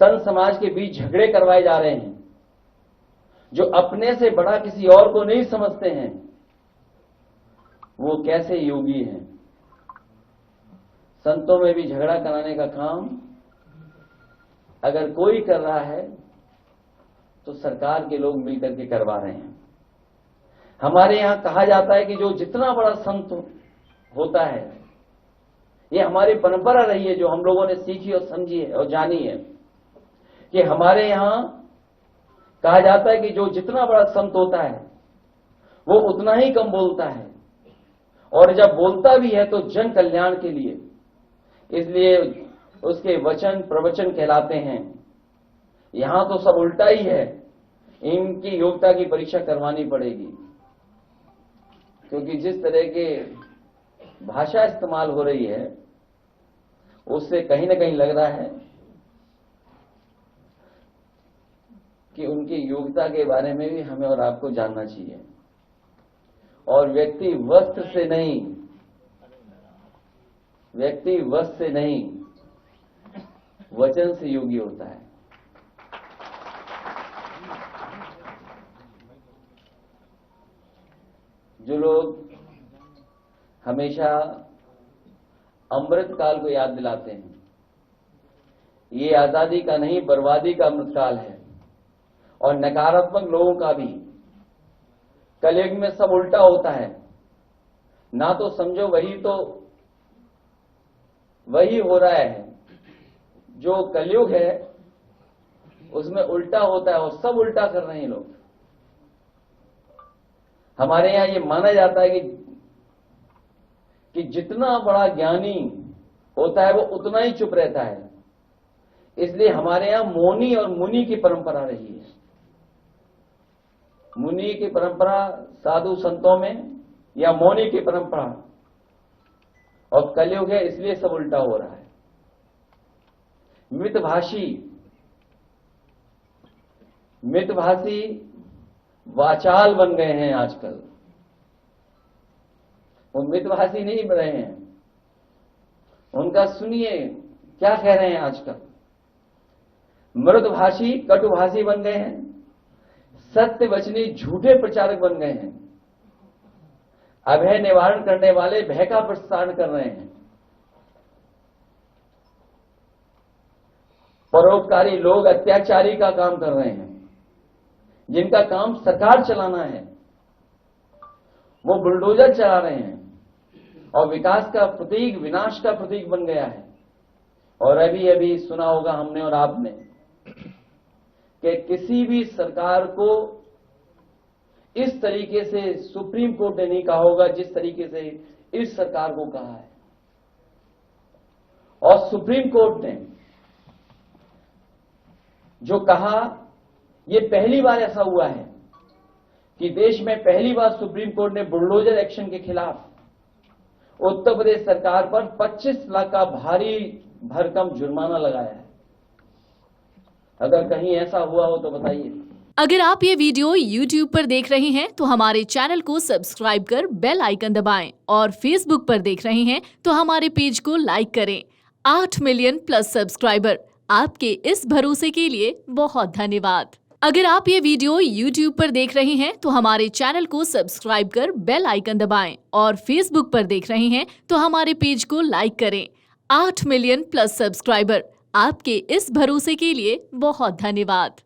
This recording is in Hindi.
संत समाज के बीच झगड़े करवाए जा रहे हैं, जो अपने से बड़ा किसी और को नहीं समझते हैं, वो कैसे योगी हैं। संतों में भी झगड़ा कराने का काम अगर कोई कर रहा है तो सरकार के लोग मिलकर के करवा रहे हैं। हमारे यहां कहा जाता है कि जो जितना बड़ा संत होता है, ये हमारी परंपरा रही है जो हम लोगों ने सीखी और समझी है और जानी है, कि हमारे यहां कहा जाता है कि जो जितना बड़ा संत होता है वो उतना ही कम बोलता है, और जब बोलता भी है तो जन कल्याण के लिए, इसलिए उसके वचन प्रवचन कहलाते हैं। यहां तो सब उल्टा ही है, इनकी योग्यता की परीक्षा करवानी पड़ेगी, क्योंकि जिस तरह के भाषा इस्तेमाल हो रही है उससे कहीं ना कहीं लग रहा है कि उनकी योग्यता के बारे में भी हमें और आपको जानना चाहिए। और व्यक्ति वस्त्र से नहीं, व्यक्ति वस्त्र से नहीं, वचन से योगी होता है। जो लोग हमेशा अमृत काल को याद दिलाते हैं, ये आजादी का नहीं बर्बादी का अमृत काल है, और नकारात्मक लोगों का भी कलयुग में सब उल्टा होता है। ना तो समझो वही हो रहा है, जो कलयुग है उसमें उल्टा होता है और सब उल्टा कर रहे हैं लोग। हमारे यहां ये माना जाता है कि जितना बड़ा ज्ञानी होता है वो उतना ही चुप रहता है, इसलिए हमारे यहां मौनी और मुनि की परंपरा रही है। मुनि की परंपरा साधु संतों में, या मौनी की परंपरा, और कलयुग है इसलिए सब उल्टा हो रहा है। मितभाषी वाचाल बन गए हैं आजकल। वो मितभाषी नहीं बन रहे हैं, उनका सुनिए क्या कह रहे हैं आजकल। मृदभाषी कटुभाषी बन गए हैं, सत्य वचनी झूठे प्रचारक बन गए हैं, अभय निवारण करने वाले भय का प्रसारण कर रहे हैं, परोपकारी लोग अत्याचारी का काम कर रहे हैं। जिनका काम सरकार चलाना है वो बुलडोजर चला रहे हैं, और विकास का प्रतीक विनाश का प्रतीक बन गया है। और अभी अभी सुना होगा हमने और आपने कि किसी भी सरकार को इस तरीके से सुप्रीम कोर्ट ने नहीं कहा होगा जिस तरीके से इस सरकार को कहा है। और सुप्रीम कोर्ट ने जो कहा, ये पहली बार ऐसा हुआ है कि देश में पहली बार सुप्रीम कोर्ट ने बुलडोजर एक्शन के खिलाफ उत्तर प्रदेश सरकार पर 25 लाख का भारी भरकम जुर्माना लगाया है। अगर कहीं ऐसा हुआ हो तो बताइए। अगर आप ये वीडियो YouTube पर देख रहे हैं तो हमारे चैनल को सब्सक्राइब कर बेल आइकन दबाएं, और Facebook पर देख रहे हैं तो हमारे पेज को लाइक करें। 8 मिलियन प्लस सब्सक्राइबर, आपके इस भरोसे के लिए बहुत धन्यवाद। अगर आप ये वीडियो YouTube पर देख रहे हैं तो हमारे चैनल को सब्सक्राइब कर बेल आइकन दबाएं, और Facebook पर देख रहे हैं तो हमारे पेज को लाइक करें। 8 मिलियन प्लस सब्सक्राइबर, आपके इस भरोसे के लिए बहुत धन्यवाद।